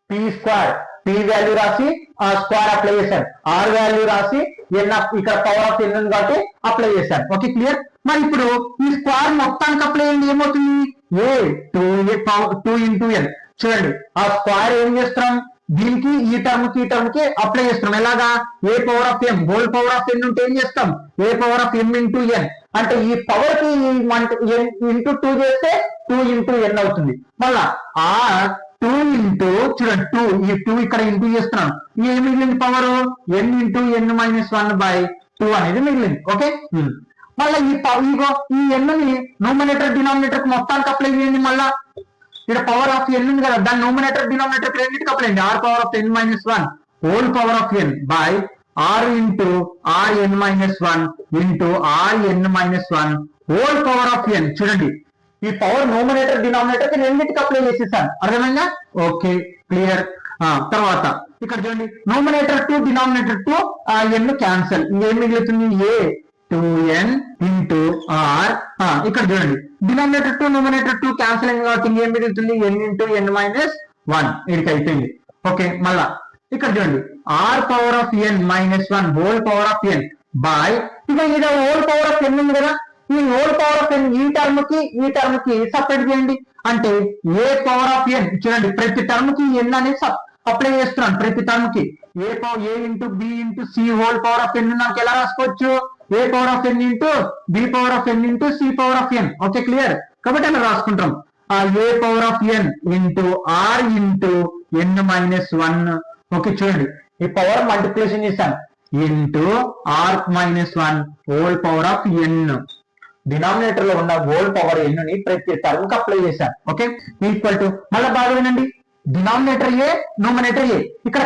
p స్క్వేర్, p వాల్యూ రాసి ఆ square apply చేశాను, r value రాసి ఎన్ ఇక్కడ power of ఎన్ కాబట్టి apply చేశాను. Okay, clear. మరి ఇప్పుడు ఈ స్క్వేర్ మొత్తానికి అప్లై అయ్యింది, ఏమవుతుంది ఏ 2 ఇంటూ ఎన్. చూడండి ఆ స్క్వేర్ ఏం చేస్తున్నాం, దీనికి ఈ టర్మ్ కి అప్లై చేస్తున్నాం. ఎలాగా? A power of m whole power of n ఉంటే ఏం చేస్తాం? A power of m into n. అంటే ఈ పవర్ కి ఇంటూ 2 చేస్తే 2 ఇంటూ ఎన్ అవుతుంది. మళ్ళా ఆ 2 ఇంటూ చూడండి 2 ఈ 2 ఇక్కడ ఇంటూ చేస్తున్నాను. ఏం మిగిలింది పవర్? ఎన్ ఇంటూ ఎన్ మైనస్ 1/2 అనేది మిగిలింది. ఓకే, మళ్ళీ ఈ ఎన్ ని న్యూమరేటర్ డినామినేటర్ కి మొత్తానికి అప్లై చేయండి. మళ్ళా ఇక్కడ పవర్ ఆఫ్ ఎన్ ఉంది కదా, దాని న్యూమరేటర్ డినామినేటర్ రెండింటికి అప్లై చేయండి. R power of N minus 1 whole power of n by r into are N minus 1 into are N minus 1 whole power of ఎన్. చూడండి ఈ పవర్ న్యూమరేటర్ డినామినేటర్ కి రెండింటికి apply చేసేసాను. అర్థమైందా? Okay, clear. తర్వాత ఇక్కడ చూడండి న్యూమరేటర్ 2 డినామినేటర్ 2 ఎన్ క్యాన్సల్. ఏం మిగులుతుంది? ఏ 2n ఇంటూ ఆర్. ఇక్కడ చూడండి డినామినేటర్ 2 న్యూమరేటర్ 2 క్యాన్సల్ అయింది కాబట్టి ఏం మిగులుతుంది? N into n minus 1. ఇది అయిపోయింది. ఓకే, మళ్ళా ఇక్కడ చూడండి r power of N minus 1 whole power of n by ఇక ఇది హోల్ పవర్ ఆఫ్ ఎన్ ఉంది కదా, ఈ హోల్ పవర్ ఆఫ్ ఎన్ ఈ టర్మ్ కి సపరేట్ చేయండి. అంటే ఏ పవర్ ఆఫ్ ఎన్ చూడండి ప్రతి టర్మ్ కి ఎన్ అనేది అప్లై చేస్తున్నాను. ప్రతి టర్మ్ కి a into b into c whole power of n నాకు ఎలా రాసుకోవచ్చు? A power of N into b power of N into c power of n. Okay, clear. కాబట్టి అలా రాసుకుంటాం. A power of N into r into n minus 1. Okay, చూడండి ఈ power multiplication చేశాను. Into r minus 1 whole power of n. Denominator లో ఉన్న whole power ఎన్ ని ప్రతి టర్మ్ కి అప్లై చేశాను. ఓకే, ఈక్వల్ టు మళ్ళీ బాగా వినండి డినామినేటర్ ఏ న్యూమరేటర్ ఏ. ఇక్కడ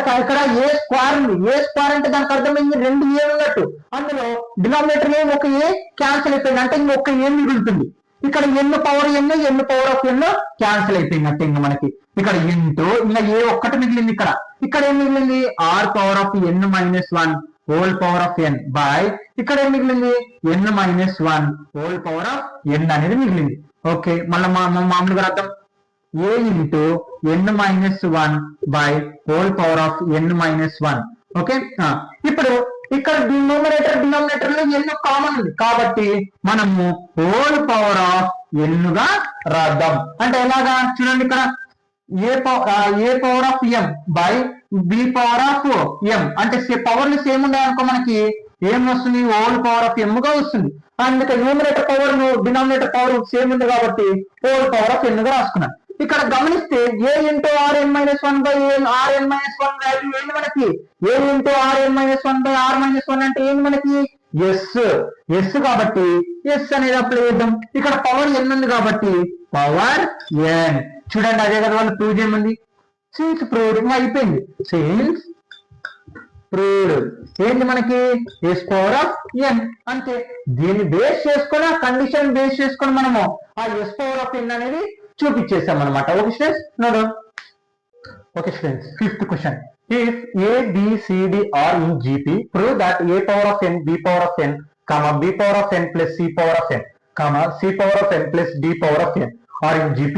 ఏ స్క్వేర్ ఉంది. ఏ స్క్వేర్ అంటే దానికి అర్థమైంది 2 ఏ ఉన్నట్టు. అందులో డినామినేటర్ ఏ ఒక ఏ క్యాన్సిల్ అయిపోయింది అంటే ఇంకొక ఏ మిగులుతుంది. ఇక్కడ ఎన్ పవర్ ఆఫ్ ఎన్ క్యాన్సిల్ అయిపోయింది అంటే ఇంకా మనకి ఇక్కడ ఇంటూ ఇంకా ఏ ఒక్కటి మిగిలింది. ఇక్కడ ఏం మిగిలింది? R power of N minus 1 whole power of n by ఇక్కడ ఏం మిగిలింది? N minus 1 whole power of n అనేది మిగిలింది. ఓకే, మళ్ళీ మామూలుగా అర్థం a into n minus 1 by whole power of N minus 1. Okay, ఇప్పుడు ఇక్కడ న్యూమరేటర్ డినామినేటర్ లో ఎన్ కామన్ ఉంది కాబట్టి మనము హోల్ పవర్ ఆఫ్ ఎన్ గా రాద్దాం. అంటే ఎలాగా? చూడండి ఇక్కడ a power of m by b power of m అంటే పవర్లు సేమ్ ఉండే అనుకో మనకి ఏం వస్తుంది? హోల్ పవర్ ఆఫ్ ఎం గా వస్తుంది. అందుకే numerator power denominator power same ఉంది కాబట్టి హోల్ పవర్ ఆఫ్ ఎన్ గా రాసుకున్నాను. ఇక్కడ గమనిస్తే a into are N minus 1 by r N minus 1 value ఏంటి మనకి? A into are N minus 1 by r minus 1 అంటే ఏంటి మనకి? ఎస్ కాబట్టి ఎస్ అనేది అప్లై చేద్దాం. ఇక్కడ పవర్ ఎన్ ఉంది కాబట్టి పవర్ ఎన్. చూడండి అదే కదా వాళ్ళు ప్రూవ్ చేయమంది. సిన్స్ ప్రూవ్డ్ అయిపోయింది. సిన్స్ ప్రూవ్డ్ ఏంటి మనకి? ఎస్ పవర్ ఆఫ్ ఎన్. అంతే. దీన్ని బేస్ చేసుకొని ఆ కండిషన్ బేస్ చేసుకొని మనము ఆ ఎస్ పవర్ ఆఫ్ ఎన్ అనేది చూపించేసాం అనమాట. Okay students, node. Okay students, 5th question. If A, B, C, D are in GP, prove that A power of n, B power of n, B power of n plus C power of n, C power of n plus D power of n are in GP.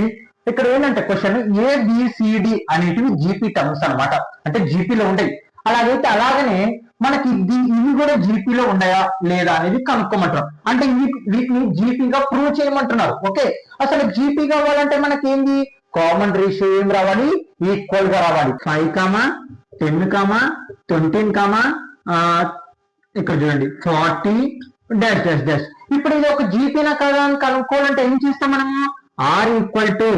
ఇక్కడ ఏంటంటే question ABCD అనేటివి GP terms అనమాట. అంటే జీపీలో ఉంటాయి. అలాగనే మనకి ఇవి కూడా జీపీలో ఉన్నాయా లేదా అనేది కనుక్కోమంటారు. అంటే వీటిని జీపీగా ప్రూవ్ చేయమంటున్నారు. ఓకే, అసలు జీపీ కావాలంటే మనకి ఏంది? కామన్ రేషియో ఏం రావాలి? ఈక్వల్ గా రావాలి. 5, 10, 20, ఇక్కడ చూడండి 40 డాష్ డాష్ డాష్. ఇప్పుడు ఇది ఒక జీపీనా కదా అని కనుక్కోవాలంటే ఏం చేస్తాం మనము? Are equal to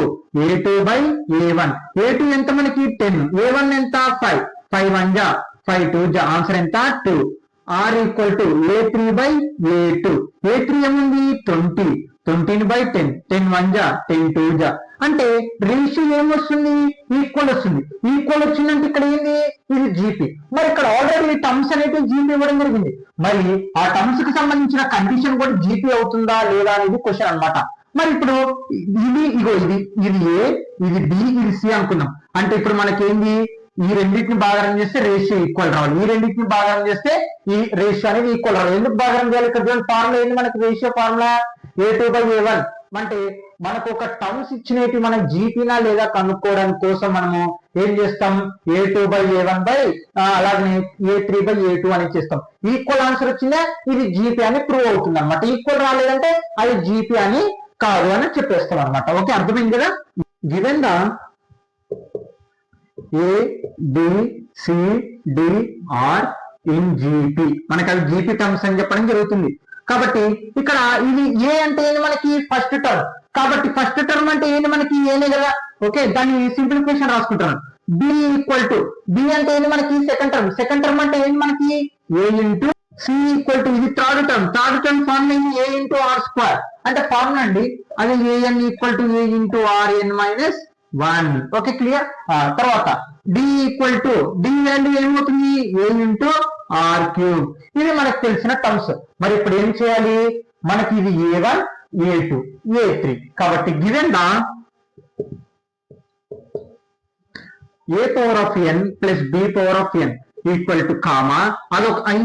A2 by A1. A2 ఎంత మనకి? 10. A1 ఎంత? 5. 5 1 జా 5 2 జా ఆన్సర్ ఎంత? 2. Are equal to A3 by A2. A3 ఏముంది? 20. 20 బై 10. 10 1 జా 10 2 జా అంటే రేషియో ఏమొస్తుంది? ఈక్వల్ వస్తుంది. ఈక్వల్ వచ్చిందంటే ఇక్కడ ఏంది? ఇది జీపీ. మరి ఇక్కడ ఆల్రెడీ టర్మ్స్ అనేది జీపీ ఇవ్వడం జరిగింది. మరి ఆ టర్మ్స్ కి సంబంధించిన కండిషన్ కూడా జీపీ అవుతుందా లేదా అనేది క్వశ్చన్ అనమాట. మరి ఇప్పుడు ఇది ఏ, ఇది బి, ఇది సి అనుకున్నాం. అంటే ఇప్పుడు మనకి ఏంది? ఈ రెండింటిని భాగం చేస్తే రేషియో ఈక్వల్ రావాలి. ఈ రెండింటిని భాగం చేస్తే ఈ రేషియో అనేది ఈక్వల్ రావాలి. ఎందుకు భాగం చేయాలి? ఇక్కడ ఫార్ములా ఏంది మనకి? Ratio formula A2 by A1. అంటే మనకు ఒక టర్మ్స్ ఇచ్చినవి మనం జీపీనా లేదా కనుక్కోవడానికి కోసం మనము ఏం చేస్తాం? A2 బై A1 బై అలాగే A3 బై A2 అని చేస్తాం. ఈక్వల్ ఆన్సర్ వచ్చిందా ఇది జీపీ అని ప్రూవ్ అవుతుంది అనమాట. ఈక్వల్ రాలేదంటే అది జీపీ అని కాదు అని చెప్పేస్తాం అనమాట. ఓకే, అర్థమైంది కదా? Given the a b c d are in GP, మనకి అవి జిపి టర్మ్స్ అని చెప్పడం జరుగుతుంది. కాబట్టి ఇక్కడ ఇది ఏ అంటే ఏంటి మనకి ఫస్ట్ టర్మ్, కాబట్టి ఫస్ట్ టర్మ్ అంటే ఏంటి మనకి ఏనే కదా. ఓకే, దాన్ని సింప్లిఫికేషన్ రాసుకుంటున్నాను. బి ఈక్వల్ టు బి అంటే ఏంటి మనకి సెకండ్ టర్మ్, సెకండ్ టర్మ్ అంటే ఏంటి మనకి a into c equal to ఇది third term, third term formula a into r square అంటే ఫార్ములా అండి, అది a n equal to a into r n minus 1. Okay clear. తర్వాత d equal to d value ఏమవుతుంది a into r cube, ఇది మనకు తెలిసిన terms. మరి ఇప్పుడు ఏం చేయాలి, మనకి ఇది A1 A2 A3, కాబట్టి given the a power of n plus b power of n equal to comma,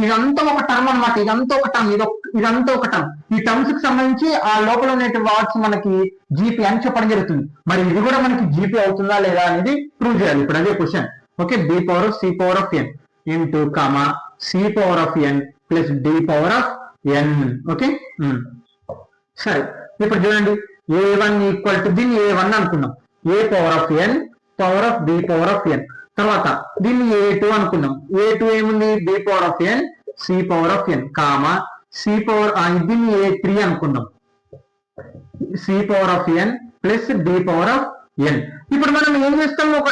ఇదంతా ఒక టర్మ్ అనమాట, ఇదంతా ఒక టర్మ్, ఇదంతా ఒక టర్మ్. ఈ టర్మ్స్ కి సంబంధించి ఆ లోపల ఉన్న వాట్స్ మనకి జీపీ అని చెప్పడం జరుగుతుంది. మరి ఇది కూడా మనకి జీపీ అవుతుందా లేదా అనేది ప్రూవ్ చేయాలి. ఇప్పుడు అదే question. Okay, b power of c power of N into comma c power of n plus d power of n. Okay, సరే ఇప్పుడు చూడండి A1 ఈక్వల్ టు దీన్ని A1 అనుకున్నాం, a power of n power of b power of n. తర్వాత దీన్ని A2 అనుకున్నాం, A2 ఏముంది b power of n c power of n comma c power, దీన్ని A3 అనుకున్నాం, c power of n plus b power of n. ఇప్పుడు మనం ఏం చేస్తాము, ఒక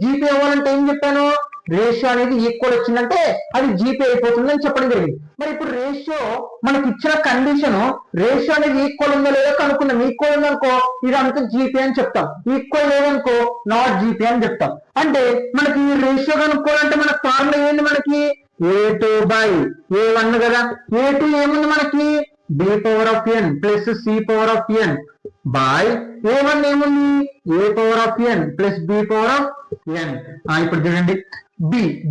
జీపీ అవ్వాలంటే ఏం చెప్పాను, రేషియో అనేది ఈక్వల్ వచ్చిందంటే అది జీపీ అయిపోతుంది అని చెప్పడం జరిగింది. మరి ఇప్పుడు రేషియో మనకి ఇచ్చిన కండిషన్, రేషియో అనేది ఈక్వల్ ఉందో లేదో కనుక్కున్నాం. ఈక్వల్ ఉందనుకో ఇదంతా జీపీ అని చెప్తాం, ఈక్వల్ లేదనుకో నాట్ జీపీ అని చెప్తాం. అంటే మనకి ఈ రేషియో కనుక్కోవాలంటే మన ఫార్ములా ఏంది, మనకి A2 బై A1 కదా. A2 ఏముంది మనకి b power of n plus c power of n by A1 ఏముంది a power of n plus b power of n. ఇప్పుడు చూడండి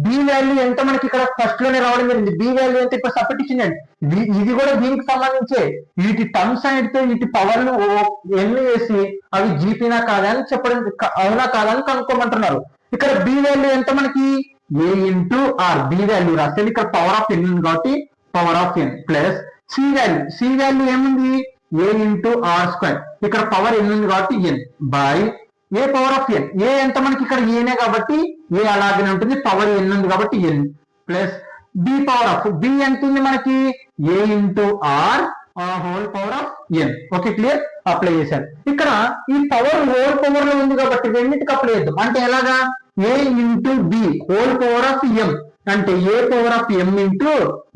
బి వాల్యూ ఎంత మనకి ఇక్కడ ఫస్ట్ లోనే రావడం జరిగింది. బి వాల్యూ ఎంత ఇప్పుడు సబ్స్టిట్యూషన్ అండి, ఇది కూడా దీనికి సంబంధించే. వీటి టర్మ్స్ అయితే వీటి పవర్లు ఎన్ని వేసి అవి జీపీనా కాదా అని చెప్పడం, అవునా కాదా అని కనుక్కోమంటున్నారు. ఇక్కడ బి వాల్యూ ఎంత మనకి a into r, b value రాస్తే ఇక్కడ పవర్ ఆఫ్ ఎన్ ఉంది కాబట్టి power of n plus c value ఏముంది ఏ ఇంటూ ఆర్ స్క్వేర్, ఇక్కడ పవర్ ఎన్ ఉంది కాబట్టి n by a power of n. A ఎంత మనకి ఇక్కడ ఏనే కాబట్టి ఏ అలాగే ఉంటుంది, పవర్ ఎన్ ఉంది కాబట్టి n plus b power of b ఎంత ఉంది మనకి a into r whole power of n. Okay clear, apply చేశారు. ఇక్కడ ఈ పవర్ హోల్ పవర్ లో ఉంది కాబట్టి రెండింటికి అప్లై చేద్దాం. అంటే ఎలాగా a into b whole power of m అంటే a power of m into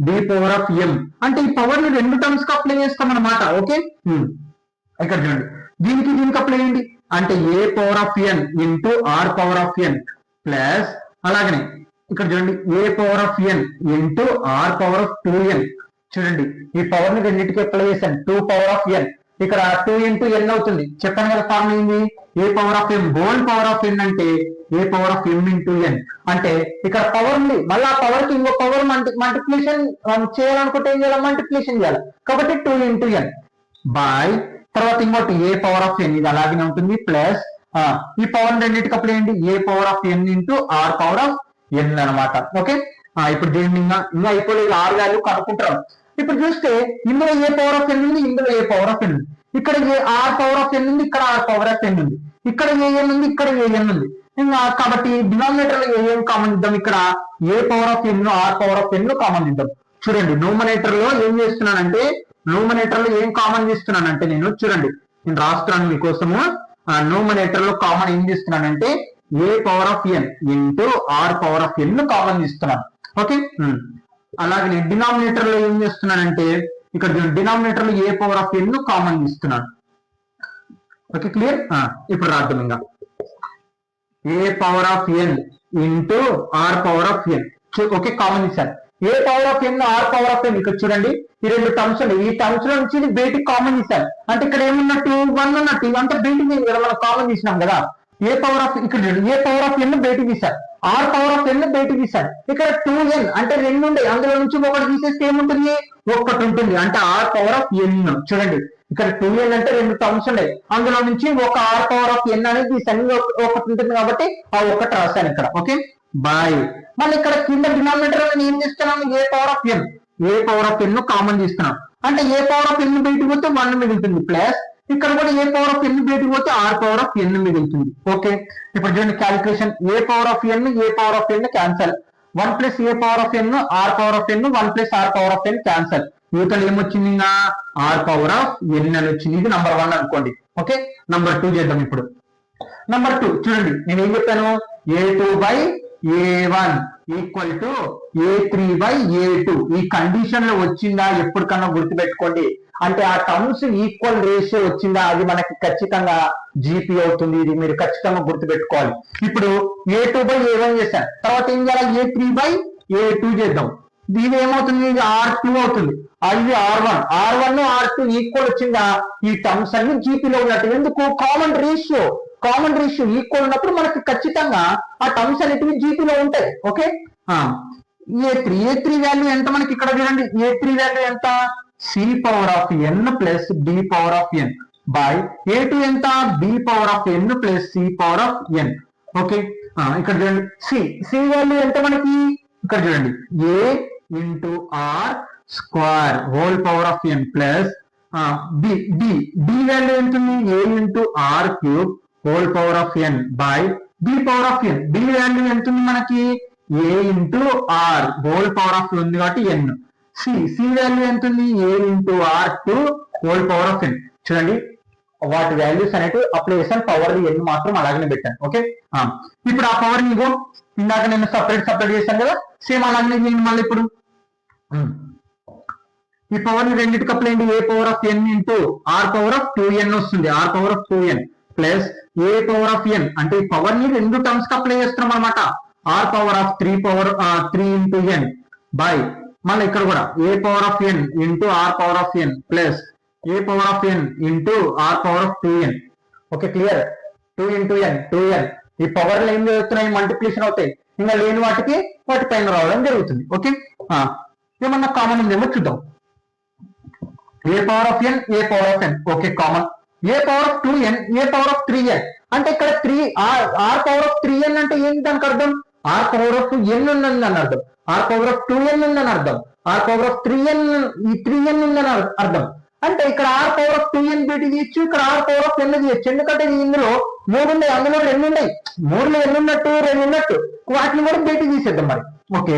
b power of m, అంటే ఈ పవర్ ని రెండు టర్మ్స్ కి అప్లై చేస్తాం అనమాట. ఓకే, ఇక్కడ చూడండి దీనికి అప్లై చేయండి, అంటే a power of N into are power of n plus అలాగనే ఇక్కడ చూడండి a power of N into are power of 2n. చూడండి ఈ పవర్ ని రెండింటికి అప్లై చేశాను, 2 పవర్ ఆఫ్ ఎన్, ఇక్కడ 2 ఇంటూ ఎన్ అవుతుంది. చెప్పాను కదా ఫార్ములా ఏంది, a power of m whole power of ఎన్ అంటే a power of m into n. అంటే ఇక్కడ పవర్ ఉంది, మళ్ళీ ఆ పవర్ కి ఇంకో పవర్ మల్టిప్లికేషన్ చేయాలనుకుంటే ఏం చేయాలి, మల్టిప్లికేషన్ చేయాలి. కాబట్టి 2 ఇంటూ ఎన్ బై తర్వాత ఇంకోటి ఏ పవర్ ఆఫ్ ఎన్, ఇది అలాగే ఉంటుంది ప్లస్ ఈ పవర్ రెండింటికి అప్లై చేయండి, a power of N into are power of n అనమాట. ఓకే, ఇప్పుడు దీన్ని ఇంకా అయిపోలేదు, ఆర్ వాల్యూ కనుక్కుంటారు. ఇప్పుడు చూస్తే ఇందులో ఏ పవర్ ఆఫ్ ఎన్ ఉంది, ఇందులో ఏ పవర్ ఆఫ్ ఎన్ ఉంది, ఇక్కడ ఏ ఆర్ పవర్ ఆఫ్ ఎన్ ఉంది, ఇక్కడ ఆర్ పవర్ ఆఫ్ ఎన్ ఉంది, ఇక్కడ ఏఎన్ ఉంది, ఇక్కడ ఏఎన్ ఉంది. ఇంకా కాబట్టి డినామినేటర్ లో ఏఎన్ కామన్ ఇద్దాం, ఇక్కడ a power of n r power of n common ఇద్దాం. చూడండి న్యూమరేటర్ లో ఏం చేస్తున్నానంటే, న్యూమరేటర్ లో ఏం కామన్ చేస్తున్నానంటే నేను చూడండి నేను రాస్తున్నాను మీకోసము. న్యూమరేటర్ లో కామన్ ఏం చేస్తున్నానంటే a power of N into are power of n common చేస్తున్నాను. ఓకే, అలాగే నేను డినామినేటర్ లో ఏం చేస్తున్నానంటే ఇక్కడ డినామినేటర్ లో a power of n common ఇస్తున్నాను. ఓకే క్లియర్, ఇప్పుడు రాద్దాం ఇంకా a power of N into are power of n. Okay, common ఇచ్చాను a power of n r power of n. ఇక్కడ చూడండి ఈ రెండు టర్మ్స్ ఉన్నాయి, ఈ టర్మ్స్ లో నుంచి ఇది బయటికి కామన్ ఇచ్చాను, అంటే ఇక్కడ ఏమున్నట్టు 1 ఉన్నట్టు, ఇదంతా బయటికి మనం కామన్ తీసినాం కదా. ఏ పవర్ ఆఫ్ ఇక్కడ ఏ పవర్ ఆఫ్ ఎన్ బయటికి తీశారు, ఆర్ పవర్ ఆఫ్ ఎన్ బయటికి తీశారు. ఇక్కడ 2n అంటే 2 ఉండే, అందులో నుంచి ఒకటి తీసేస్తే ఏముంటుంది, ఒక్కటి ఉంటుంది, అంటే ఆర్ పవర్ ఆఫ్ ఎన్. చూడండి ఇక్కడ 2n అంటే 2 టర్మ్స్ ఉన్నాయి, అందులో నుంచి ఒక ఆర్ పవర్ ఆఫ్ ఎన్ అనేది తీసాను, ఒకటి ఉంటుంది కాబట్టి ఆ ఒక్కటి రాశాను ఇక్కడ. Okay boy. మళ్ళీ ఇక్కడ కింద డినామినేటర్ ఏం చేస్తున్నాను, a power of n, a power of n common తీస్తున్నాం, అంటే ఏ పవర్ ఆఫ్ ఎన్ బయటకు పోతే 1 మిగులుతుంది ప్లస్ ఇక్కడ కూడా ఏ పవర్ ఆఫ్ ఎన్ బయటకు పోతే ఆర్ పవర్ ఆఫ్ ఎన్ మిగులుతుంది. ఓకే, ఇప్పుడు చూడండి calculation, a power of n a power of n cancel, 1 plus a power of n r power of n 1 plus r power of n cancel. యువతలు ఏమొచ్చింది, ఇంకా are power of ఎన్ అని వచ్చింది. ఇది number 1 అనుకోండి. ఓకే, నంబర్ 2 చేద్దాం ఇప్పుడు. Number 2 చూడండి, నేను ఏం చెప్పాను, a2/a1 ఈక్వల్ టు a3/a2. ఈ కండిషన్ లో వచ్చిందా ఎప్పటికన్నా గుర్తుపెట్టుకోండి. అంటే ఆ టర్మ్స్ ఈక్వల్ రేషియో వచ్చిందా, అది మనకి ఖచ్చితంగా జీపీ అవుతుంది. ఇది మీరు ఖచ్చితంగా గుర్తుపెట్టుకోవాలి. ఇప్పుడు a2/a1 చేశాను, తర్వాత ఏం చేయాలి, a3/a2 చేద్దాం. దీని ఏమవుతుంది, ఇది R2 అవుతుంది, ఇది R1. R2 ఈక్వల్ వచ్చిందా, ఈ టర్మ్స్ అన్ని జీపీలో ఉన్నట్టు. ఎందుకు, కామన్ రేషియో ఈక్వల్ ఉన్నప్పుడు మనకి ఖచ్చితంగా ఆ టర్మ్స్ అనేటివి జీపీలో ఉంటాయి. ఓకే, a3 వాల్యూ ఎంత మనకి ఇక్కడ చూడండి, a3 వాల్యూ ఎంత, c power of n plus d power of n by a2 ఎంత, b power of n plus c power of n. Okay, ఇక్కడ చూడండి c వాల్యూ ఎంత మనకి, ఇక్కడ చూడండి a into r square whole power of n plus d value ఎంత, a into r cube whole power of n by b power of n. d value ఎంత ఉంది మనకి, a into r whole power of ఉంది కాబట్టి n. c value ఎంత ఉంది, a into r to whole power of n. చూడండి వాటి values అనేవి అప్లై చేశాను, పవర్ n మాత్రం అలాగనే పెట్టాను. ఓకే, ఇప్పుడు ఆ పవర్ నీకు ఇందాక నేను సపరేట్ చేశాను కదా, సేమ్ అలాగనే చేయండి. మళ్ళీ ఇప్పుడు ఈ పవర్ ని రెండింటికి అప్లై చేయండి. A power of n into are power of 2n వస్తుంది, r power of 2n plus a power of n, అంటే ఈ పవర్ ని రెండు టర్మ్స్ కి అప్లై చేస్తున్నాం అనమాట. R power of 3 into n by మళ్ళీ ఇక్కడ కూడా a power of n into are power of n plus a power of n into are power of 2n. Okay, clear, 2 into n. ఈ పవర్లు ఏం జరుగుతున్నాయి, multiplication అవుతాయి. ఇంకా లేని వాటి పైన రావడం జరుగుతుంది. ఓకే, ఏమన్నా కామన్ ఉందేమో చూద్దాం. A power of n a power of n, okay common. A power of 2n a power of 3n, అంటే ఇక్కడ ఆర్ పవర్ ఆఫ్ 3n అంటే ఏంటి, దానికి అర్థం ఆర్ పవర్ ఆఫ్ n ఉందని అర్థం, ఆర్ పవర్ ఆఫ్ 2n ఉందని అర్థం, ఆర్ పవర్ ఆఫ్ 3n ఉందని అర్థం. అంటే ఇక్కడ ఆర్ పవర్ ఆఫ్ 2n బయట తీయచ్చు, ఇక్కడ ఆర్ పవర్ ఆఫ్ n తీయచ్చు. ఎందుకంటే ఇందులో 3 ఉన్నాయి, అందులో 2 ఉన్నాయి. 3లో n ఉన్నట్టు 2 ఉన్నట్టు, వాటిని కూడా బయట తీసేద్దాం మరి. Okay,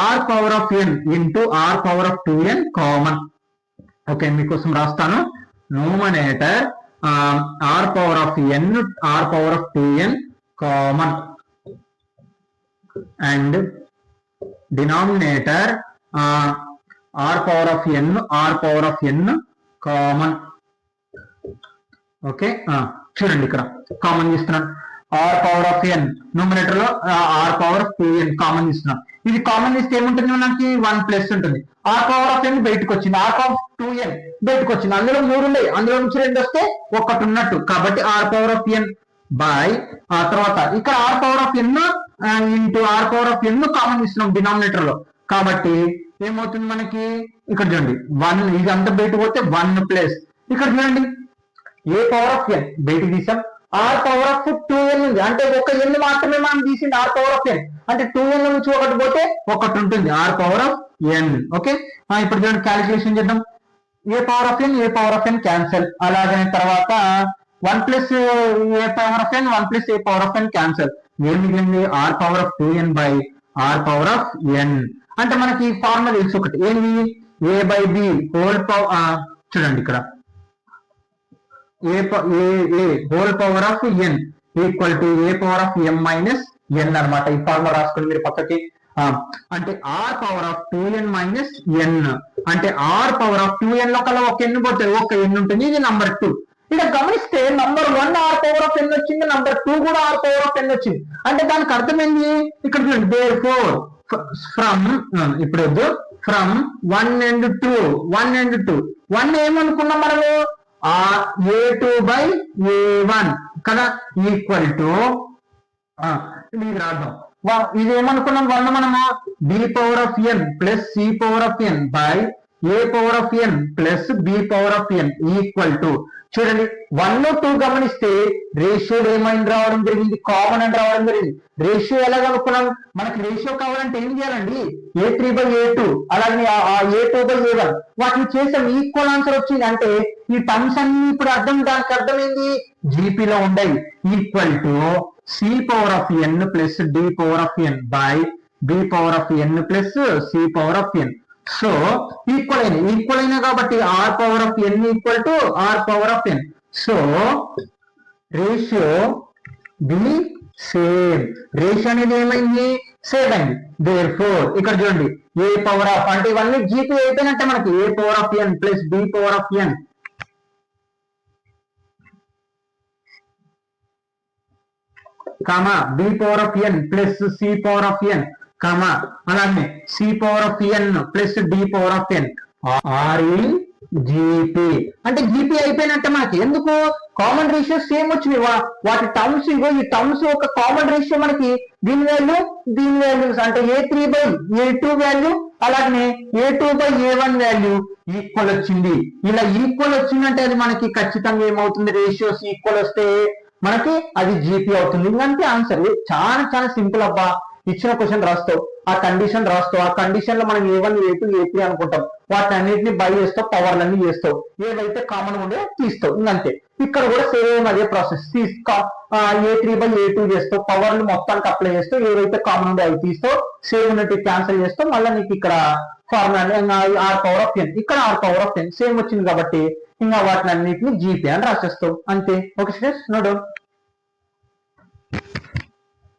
r power of n into are power of 2n common. Okay, మీకోసం రాస్తాను. Numerator r power of n r power of 2n common and denominator r power of n r power of n common. Okay, చూడండి ఇక్కడ common చేస్తున్నాను. R power of n numerator లో r power of 2n common చేస్తున్నాం. ఇది common చేస్తే ఏముంటుంది మనకి, 1 plus ఉంటుంది. ఆర్ పవర్ ఆఫ్ n బయటకు వచ్చింది, ఆర్ పవర్ ఆఫ్ 2n బయటకు వచ్చింది. అందులో 3 ఉన్నాయి, అందులో నుంచి 2 వస్తే 1 ఉన్నట్టు. కాబట్టి r power of n by ఆ తర్వాత ఇక్కడ r power of n into are power of n common ఇస్తున్నాం డినామినేటర్ లో. కాబట్టి ఏమవుతుంది మనకి, ఇక్కడ చూడండి 1, ఇది అంతా బయటకు పోతే 1 ప్లస్ ఇక్కడ చూడండి ఏ పవర్ ఆఫ్ n బయటకు తీసాం, ఆర్ పవర్ ఆఫ్ 2n ఉంది, అంటే ఒక n మాత్రమే మనం తీసింది ఆర్ పవర్ ఆఫ్ n, అంటే 2n నుంచి 1 పోతే 1 ఉంటుంది, r power of n. Okay, ఇప్పుడు చూడండి క్యాలిక్యులేషన్ చేద్దాం. A power of n a power of n cancel, అలాగే తర్వాత 1 plus a power of n 1 plus a power of n cancel. ఏం మిగిలింది, r power of 2n by are power of n. అంటే మనకి formula తెలుసు ఒకటి, ఏంటి, a by b whole power. చూడండి ఇక్కడ a whole power of n equal to a power of m minus n అనమాట. ఈ ఫార్ములా రాసుకుని మీరు పక్కకి. అంటే r power of 2n minus n, అంటే ఆర్ పవర్ ఆఫ్ 2n లో కల్లా ఒక n పోతే ఒక n ఉంటుంది. ఇది నంబర్ 2. ఇక్కడ గమనిస్తే number 1 r power of n వచ్చింది, నంబర్ 2 కూడా ఆర్ పవర్ ఆఫ్ n వచ్చింది. అంటే దానికి అర్థమైంది ఇక్కడ చూడండి, therefore ఫ్రమ్ ఇప్పుడు ఫ్రమ్ 1 and 2 1 ఏమనుకున్నాం మనము, a2/a1 కదా ఈక్వల్ టు ఇది రాద్దాం. ఇది ఏమనుకున్నాం, 1 మనము b power of n plus c power of n by a power of n plus b power of n equal to చూడండి 1 2 గమనిస్తే రేషియో ఏమైంది రావడం జరిగింది, కామన్ అని రావడం జరిగింది. రేషియో ఎలా కనుక్కున్నాం, మనకి రేషియో కావాలంటే ఏం చేయాలండి, A3/A2 అలాగే A2/A1 వాటిని చేసాం, ఈక్వల్ ఆన్సర్ వచ్చింది. అంటే ఈ టర్మ్స్ అన్ని ఇప్పుడు దానికి అర్థం ఏంది, జీపీలో ఉండేవి. Equal to c power of n plus d power of n by b power of n plus c power of n. So equal అయినా కాబట్టి r power of n equal to r power of n. So ratio be same, ratio అనేది ఏమైంది, same అయింది. Therefore ఇక్కడ చూడండి a power of అంటే ఇవన్నీ GP అయిపోయినట్టే మనకి, a power of n plus b power of n comma b power of n plus c power of n comma అలాగే c power of n plus d power of n are in GP. అంటే GP అయిపోయినట్టే మనకి, ఎందుకు common ratio same వచ్చింది, వాటి terms ఇగో ఈ terms ఒక common ratio మనకి దీని వాల్యూస్ అంటే A3/A2 వాల్యూ అలాగే A2/A1 వాల్యూ ఈక్వల్ వచ్చింది. ఇలా ఈక్వల్ వచ్చిందంటే అది మనకి ఖచ్చితంగా ఏమవుతుంది, రేషియోస్ ఈక్వల్ వస్తే మనకి అది జీపీ అవుతుంది. ఇంకంటే ఆన్సర్ చాలా చాలా సింపుల్ అబ్బా. ఇచ్చిన క్వశ్చన్ రాస్తావు, ఆ కండిషన్ రాస్తావు, ఆ కండిషన్ లో మనం A1 A2 A3 అనుకుంటాం, వాటిని అన్నింటినీ బై చేస్తావు, పవర్లన్నీ చేస్తావు, ఏవైతే కామన్ ఉండే తీస్తావు. ఇంకంతే ఇక్కడ కూడా సేమ్ అదే ప్రాసెస్, A3/A2 చేస్తావు, పవర్లు మొత్తానికి అప్లై చేస్తావు, ఏవైతే కామన్ ఉండే అవి తీస్తావు, సేమ్ ఉన్నట్టు క్యాన్సిల్ చేస్తావు, మళ్ళీ నీకు ఇక్కడ formula r power of n, ఇక్కడ r power of n same వచ్చింది కాబట్టి ఇంకా వాటిని అన్నింటినీ జీపీ అని రాసేస్తావు. అంతే. Okay students, no doubt.